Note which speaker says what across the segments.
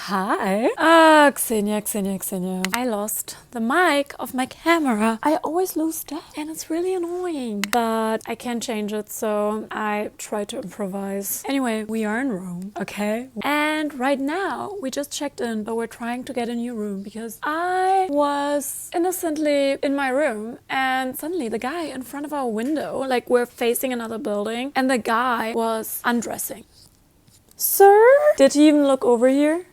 Speaker 1: Hi. Xenia. I lost the mic of my camera. I always lose that and it's really annoying. But I can't change it, so I try to improvise. Anyway, we are in Rome, okay? And right now, we just checked in, but we're trying to get a new room because I was innocently in my room and suddenly the guy in front of our window, like we're facing another building, and the guy was undressing. Sir? Did he even look over here?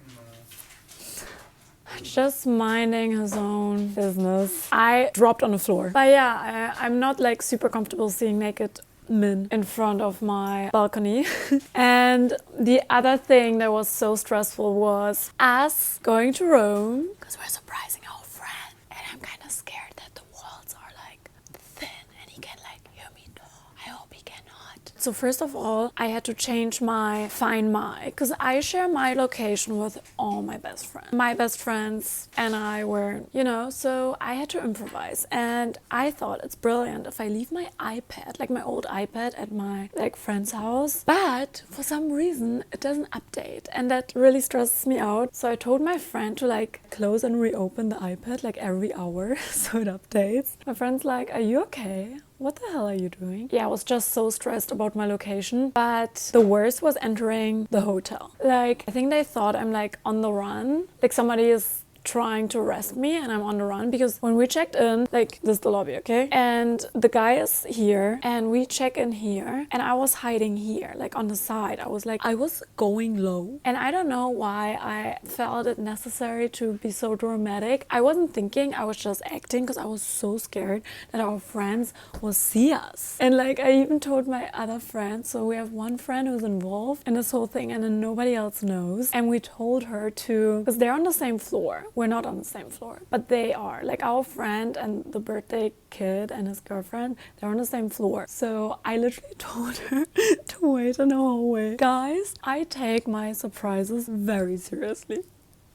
Speaker 1: Just minding his own business. I dropped on the floor. But yeah, I'm not like super comfortable seeing naked men in front of my balcony. And the other thing that was so stressful was us going to Rome because we're surprising our friend. And I'm kind of scared that the walls are like thin and he can like hear me talk. I hope he cannot. So first of all, I had to change my Find My, because I share my location with all my best friends. My best friends and I were, so I had to improvise. And I thought it's brilliant if I leave my iPad, like my old iPad at my friend's house. But for some reason, it doesn't update. And that really stresses me out. So I told my friend to close and reopen the iPad every hour so it updates. My friend's like, are you okay? What the hell are you doing? Yeah, I was just so stressed about my location. But the worst was entering the hotel. I think they thought I'm on the run. Somebody is trying to arrest me and I'm on the run, because when we checked in, this is the lobby, okay? And the guy is here and we check in here and I was hiding here, on the side. I was going low. And I don't know why I felt it necessary to be so dramatic. I wasn't thinking, I was just acting because I was so scared that our friends will see us. And I even told my other friends, so we have one friend who's involved in this whole thing and then nobody else knows. And we told her to, because they're on the same floor. We're not on the same floor, but they are. Our friend and the birthday kid and his girlfriend, they're on the same floor. So I literally told her to wait in the hallway. Guys, I take my surprises very seriously.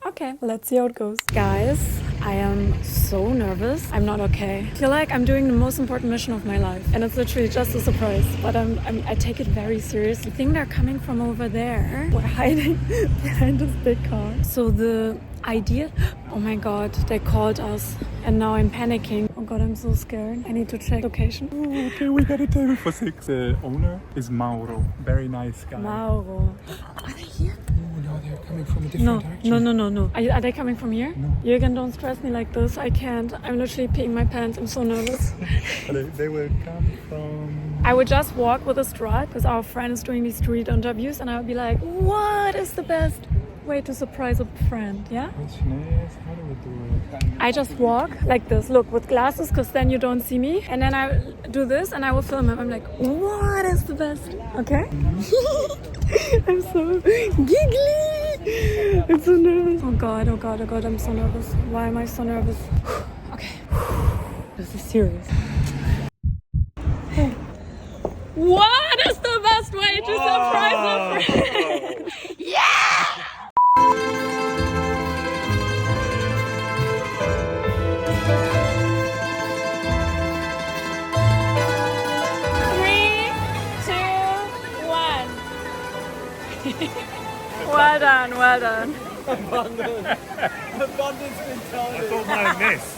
Speaker 1: Okay, let's see how it goes. Guys, I am so nervous. I'm not okay. I feel like I'm doing the most important mission of my life. And it's literally just a surprise. But I take it very seriously. I think they're coming from over there. We're hiding behind this big car. So the idea... Oh my god, they called us. And now I'm panicking. Oh god, I'm so scared. I need to check location.
Speaker 2: Oh, okay, we got a table for 6. The owner is Mauro. Very nice guy.
Speaker 1: Mauro. Are they here?
Speaker 2: No, they're coming from a different direction.
Speaker 1: No. Are they coming from here?
Speaker 2: No.
Speaker 1: Jürgen, don't stress me like this. I can't. I'm literally peeing my pants. I'm so nervous.
Speaker 2: They will come from...
Speaker 1: I would just walk with a strut because our friend is doing these street interviews and I would be like, what is the best way to surprise a friend, yeah?
Speaker 2: How do we do it?
Speaker 1: I just walk like this, look, with glasses, because then you don't see me. And then I do this and I will film him. I'm like, what is the best? Okay? I'm so giggly. I'm so nervous. Oh god, I'm so nervous. Why am I so nervous? Okay. This is serious. Hey. What is the best way to surprise a friend? Yeah! Well done.
Speaker 3: Abundance mentality.
Speaker 2: I thought my miss.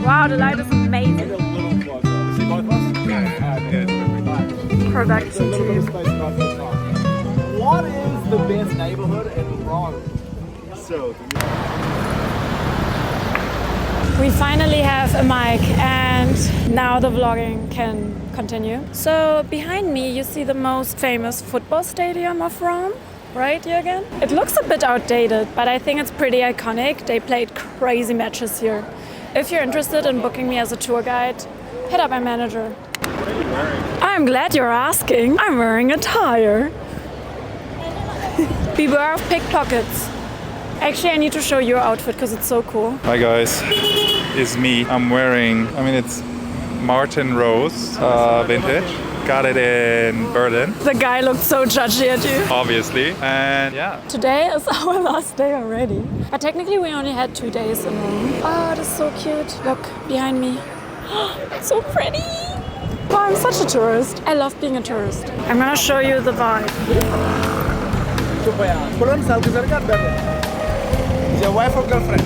Speaker 1: Wow, the light is amazing. Production team.
Speaker 3: What is the best neighborhood in Rome?
Speaker 1: We finally have a mic and now the vlogging can continue. So behind me you see the most famous football stadium of Rome. right, Jürgen? It looks a bit outdated, but I think it's pretty iconic. They played crazy matches here. If you're interested in booking me as a tour guide, hit up my manager.
Speaker 2: What are you wearing?
Speaker 1: I'm glad you're asking. I'm wearing a tire. Beware of pickpockets. Actually, I need to show your outfit because it's so cool.
Speaker 2: Hi guys, it's me. I'm wearing, it's Martin Rose vintage. Got it in Berlin.
Speaker 1: The guy looked so judgy at you.
Speaker 2: Obviously, and yeah.
Speaker 1: Today is our last day already. But technically we only had 2 days in Rome. Oh, that's so cute. Look, behind me. It's so pretty. Oh, I'm such a tourist. I love being a tourist. I'm gonna show you the vibe.
Speaker 3: Is your wife or girlfriend?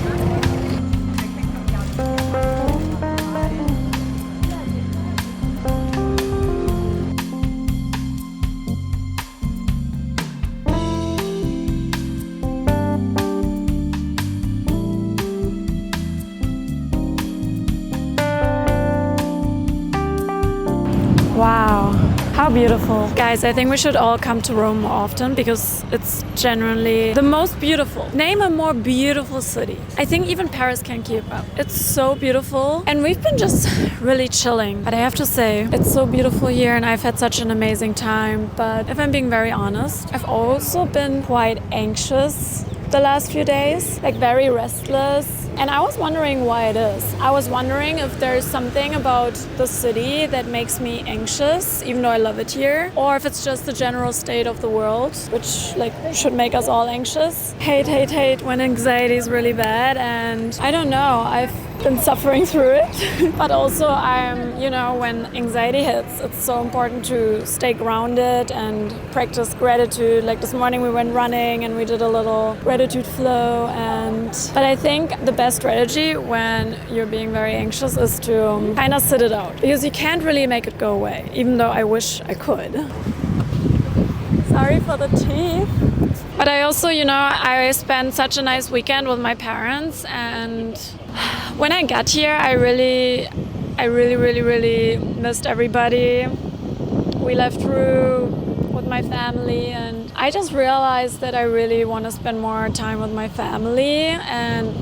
Speaker 1: Wow, how beautiful. Guys, I think we should all come to Rome more often because it's genuinely the most beautiful. Name a more beautiful city. I think even Paris can keep up. It's so beautiful and we've been just really chilling. But I have to say, it's so beautiful here and I've had such an amazing time. But if I'm being very honest, I've also been quite anxious the last few days, like very restless. And I was wondering why it is. I was wondering if there's something about the city that makes me anxious, even though I love it here, or if it's just the general state of the world, which should make us all anxious. Hate when anxiety is really bad, and I don't know, I've been suffering through it. But also when anxiety hits, it's so important to stay grounded and practice gratitude. Like this morning we went running and we did a little gratitude flow. But I think the best strategy when you're being very anxious is to kind of sit it out, because you can't really make it go away, even though I wish I could. Sorry for the teeth. But I also, I spent such a nice weekend with my parents, and when I got here, I really missed everybody. We left through with my family, and I just realized that I really want to spend more time with my family, and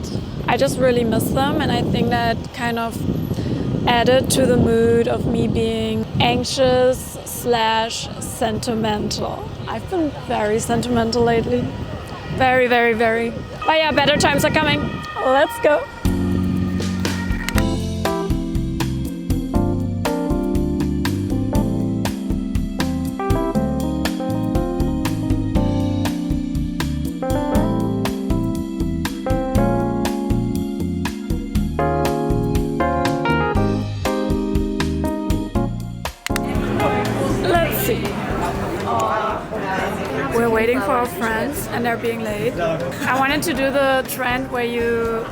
Speaker 1: I just really miss them. And I think that kind of added to the mood of me being anxious / sentimental. I've been very sentimental lately. Very. But yeah, better times are coming. Let's go. We're waiting for our friends and they're being late. I wanted to do the trend where you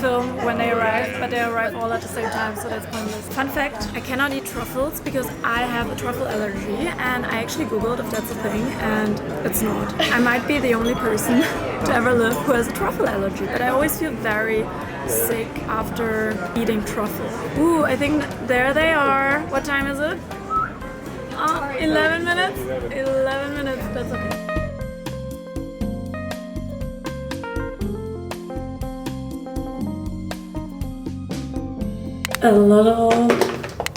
Speaker 1: film when they arrive, but they arrive all at the same time, so that's pointless. Fun fact, I cannot eat truffles because I have a truffle allergy, and I actually googled if that's a thing, and it's not. I might be the only person to ever live who has a truffle allergy, but I always feel very sick after eating truffle. Ooh, I think there they are. What time is it? 11 minutes? 11 minutes, that's okay. A little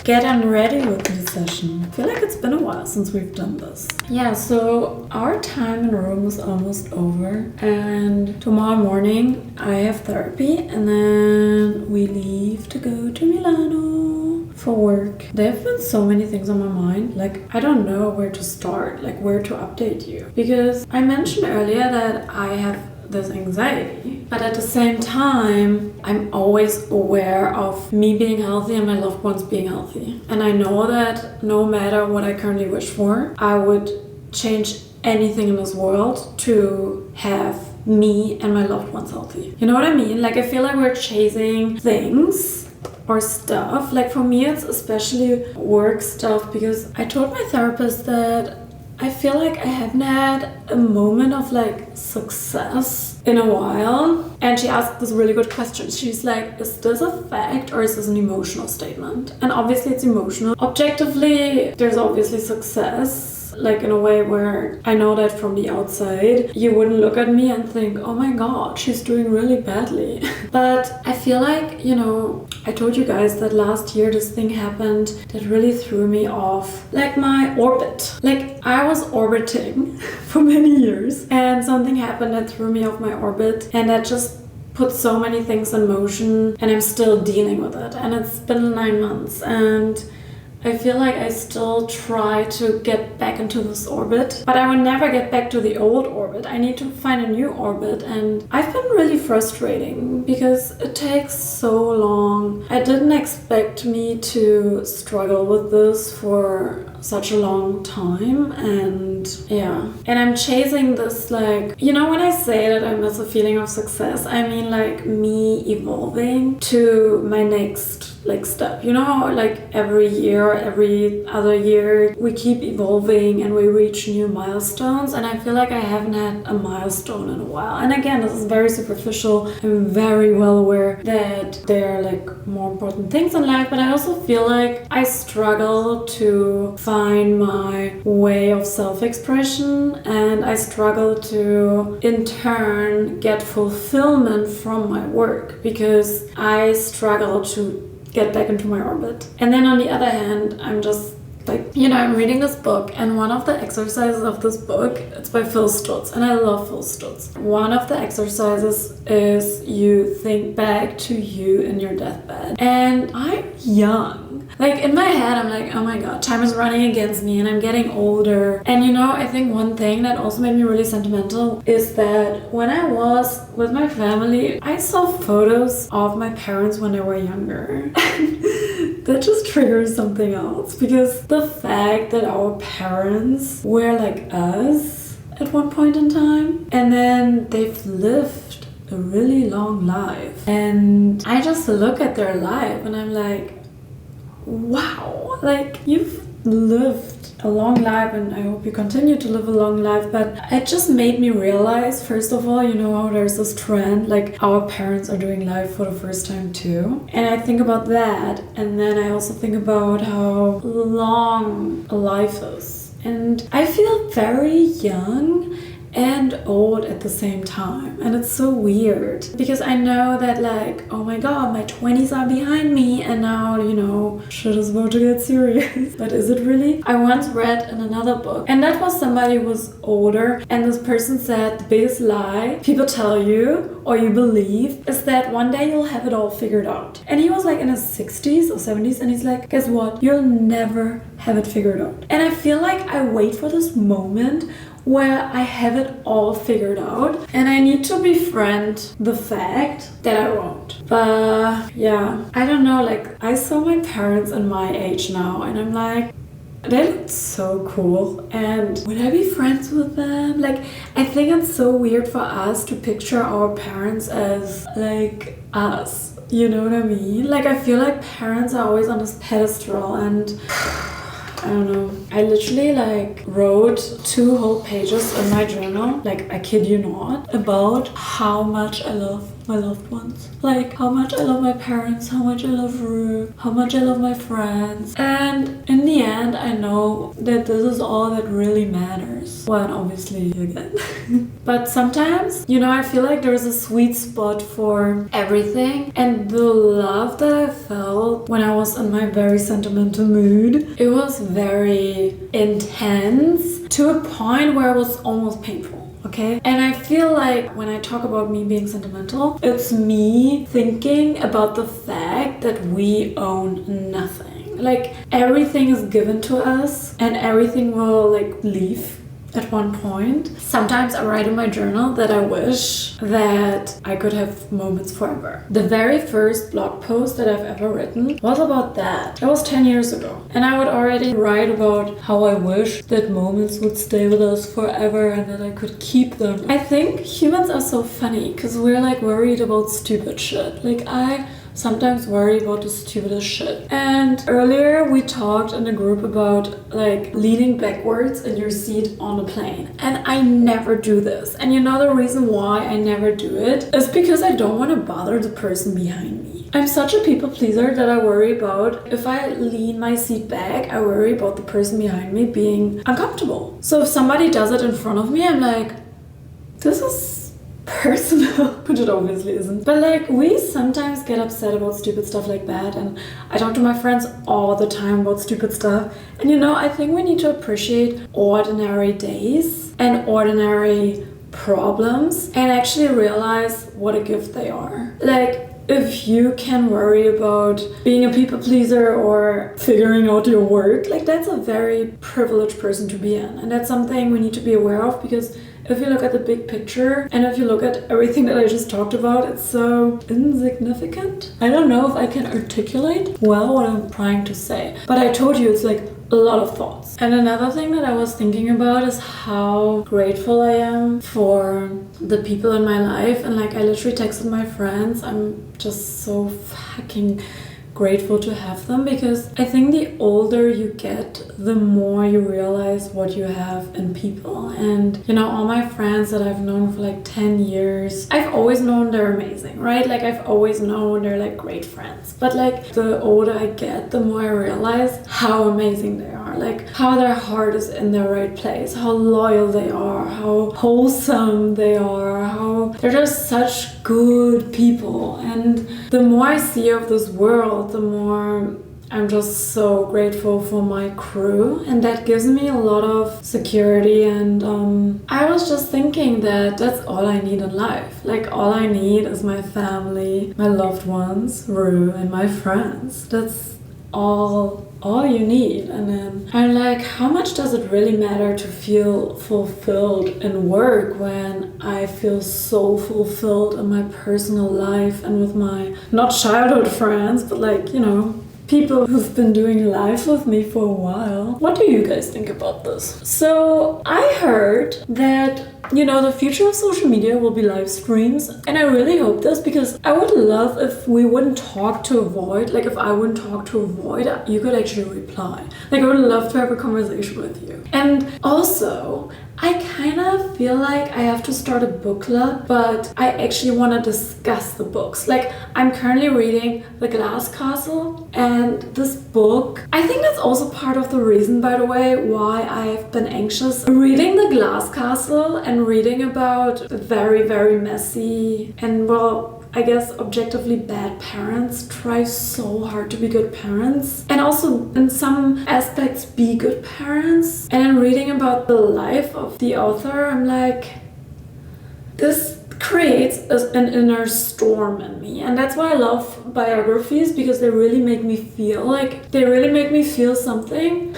Speaker 1: getting ready with me session. I feel like it's been a while since we've done this. Yeah, so our time in Rome is almost over, and tomorrow morning I have therapy, and then we leave to go to Milano for work. There have been so many things on my mind, I don't know where to start, where to update you. Because I mentioned earlier that I have this anxiety, but at the same time I'm always aware of me being healthy and my loved ones being healthy, and I know that no matter what I currently wish for, I would change anything in this world to have me and my loved ones healthy. You know what I mean? I feel like we're chasing things or stuff. For me it's especially work stuff, because I told my therapist that I feel like I haven't had a moment of success in a while, and she asked this really good question. She's like, is this a fact or is this an emotional statement? And obviously it's emotional. Objectively, there's obviously success like in a way where I know that from the outside, you wouldn't look at me and think, oh my god, she's doing really badly. But I feel like, you know, I told you guys that last year this thing happened that really threw me off, like my orbit. Like I was orbiting for many years and something happened that threw me off my orbit, and that just put so many things in motion, and I'm still dealing with it. And it's been 9 months, and I feel like I still try to get back into this orbit, but I will never get back to the old orbit. I need to find a new orbit, and I've been really frustrating because it takes so long. I didn't expect me to struggle with this for such a long time, and yeah. And I'm chasing this, like, you know, when I say that I miss a feeling of success, I mean like me evolving to my next like step. You know, like every year, every other year, we keep evolving and we reach new milestones, and I feel like I haven't had a milestone in a while. And again, this is very superficial. I'm very well aware that there are like more important things in life, but I also feel like I struggle to find my way of self-expression, and I struggle to in turn get fulfillment from my work because I struggle to get back into my orbit. And then on the other hand, I'm just like, you know, I'm reading this book, and one of the exercises of this book, it's by Phil Stutz, and I love Phil Stutz. One of the exercises is you think back to you in your deathbed. And I'm young. Like in my head, I'm like, oh my god, time is running against me and I'm getting older. And you know, I think one thing that also made me really sentimental is that when I was with my family, I saw photos of my parents when they were younger. That just triggers something else, because the fact that our parents were like us at one point in time, and then they've lived a really long life, and I just look at their life and I'm like, wow, like you've lived a long life, and I hope you continue to live a long life. But it just made me realize, first of all, you know how there's this trend, like our parents are doing life for the first time too. And I think about that, and then I also think about how long a life is. And I feel very young and old at the same time, and it's so weird because I know that, like, oh my god, my 20s are behind me and now, you know, shit is about to get serious. But is it really? I once read in another book, and that was somebody who was older, and this person said the biggest lie people tell you or you believe is that one day you'll have it all figured out. And he was like in his 60s or 70s, and he's like, guess what, you'll never have it figured out. And I feel like I wait for this moment where I have it all figured out, and I need to befriend the fact that I won't. But yeah, I don't know, like I saw my parents in my age now, and I'm like, they look so cool, and would I be friends with them? Like, I think it's so weird for us to picture our parents as like us, you know what I mean? Like, I feel like parents are always on this pedestal, and I don't know. I literally like wrote 2 whole pages in my journal, like I kid you not, about how much I love my loved ones. Like how much I love my parents, how much I love Rue, how much I love my friends. And in the end, I know that this is all that really matters. Well, and obviously again. But sometimes, you know, I feel like there's a sweet spot for everything. And the love that I felt when I was in my very sentimental mood, it was very intense to a point where it was almost painful. Okay? And I feel like when I talk about me being sentimental, it's me thinking about the fact that we own nothing. Like everything is given to us and everything will like leave at one point. Sometimes I write in my journal that I wish that I could have moments forever. The very first blog post that I've ever written was about that. That was 10 years ago. And I would already write about how I wish that moments would stay with us forever and that I could keep them. I think humans are so funny because we're like worried about stupid shit. Like I sometimes worry about the stupidest shit. And earlier we talked in a group about like leaning backwards in your seat on a plane. And I never do this. And you know the reason why I never do it is because I don't want to bother the person behind me. I'm such a people pleaser that I worry about if I lean my seat back, I worry about the person behind me being uncomfortable. So if somebody does it in front of me, I'm like, this is personal, which it obviously isn't. But like, we sometimes get upset about stupid stuff like that, and I talk to my friends all the time about stupid stuff. And you know, I think we need to appreciate ordinary days and ordinary problems and actually realize what a gift they are. Like, if you can worry about being a people pleaser or figuring out your work, like that's a very privileged person to be in. And that's something we need to be aware of, because if you look at the big picture and if you look at everything that I just talked about, it's so insignificant. I don't know if I can articulate well what I'm trying to say, but I told you it's like a lot of thoughts. And another thing that I was thinking about is how grateful I am for the people in my life. And like, I literally texted my friends, I'm just so fucking grateful to have them, because I think the older you get, the more you realize what you have in people. And you know, all my friends that I've known for like 10 years, I've always known they're amazing, right? Like, I've always known they're like great friends. But like, the older I get, the more I realize how amazing they are, like how their heart is in the right place, how loyal they are, how wholesome they are, how they're just such good people. And the more I see of this world, the more I'm just so grateful for my crew, and that gives me a lot of security. And I was just thinking that that's all I need in life. Like, all I need is my family, my loved ones, Rue, and my friends. That's all you need. And then I'm like, how much does it really matter to feel fulfilled in work when I feel so fulfilled in my personal life and with my, not childhood friends, but like, you know, people who've been doing life with me for a while. What do you guys think about this? So I heard that, you know, the future of social media will be live streams, and I really hope this, because I would love if we wouldn't talk to avoid, like if I wouldn't talk to avoid, you could actually reply. Like, I would love to have a conversation with you. And also, I kind of feel like I have to start a book club, but I actually want to discuss the books. Like, I'm currently reading The Glass Castle, and this book, I think that's also part of the reason, by the way, why I've been anxious. Reading The Glass Castle and reading about very, very messy and, well, I guess objectively bad parents try so hard to be good parents, and also in some aspects be good parents. And then reading about the life of the author, I'm like, this creates an inner storm in me. And that's why I love biographies, because they really make me feel like, they really make me feel something.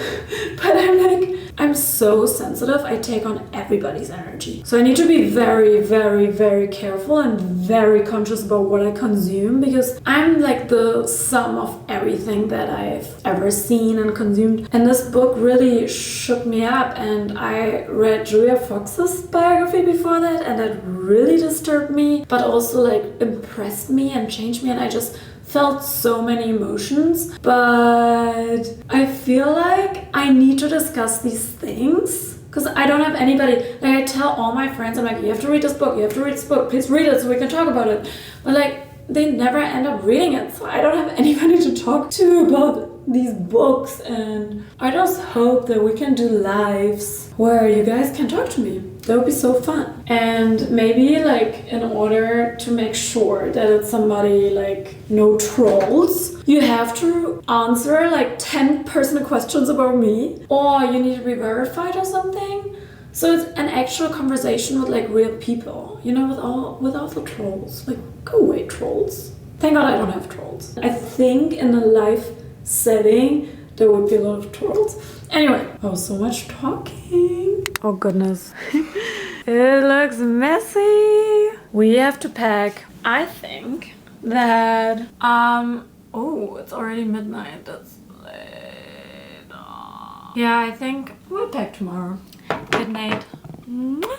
Speaker 1: But I'm like, I'm so sensitive, I take on everybody's energy. So I need to be very, very, very careful and very conscious about what I consume, because I'm like the sum of everything that I've ever seen and consumed. And this book really shook me up, and I read Julia Fox's biography before that, and that really disturbed me, but also like impressed me and changed me, and I just felt so many emotions. But I feel like I need to discuss these things, because I don't have anybody. Like, I tell all my friends, I'm like, you have to read this book, you have to read this book, please read it so we can talk about it. But like, they never end up reading it, so I don't have anybody to talk to about these books. And I just hope that we can do lives where you guys can talk to me. That would be so fun. And maybe like, in order to make sure that it's somebody like no trolls, you have to answer like 10 personal questions about me, or you need to be verified or something. So it's an actual conversation with like real people, you know, without the trolls. Like, go away, trolls. Thank God I don't have trolls. I think in a life setting there would be a lot of trolls. Anyway, oh, so much talking. Oh goodness. It looks messy. We have to pack. I think that oh, it's already midnight. That's late. Yeah, I think we'll pack tomorrow. Good night. Mwah.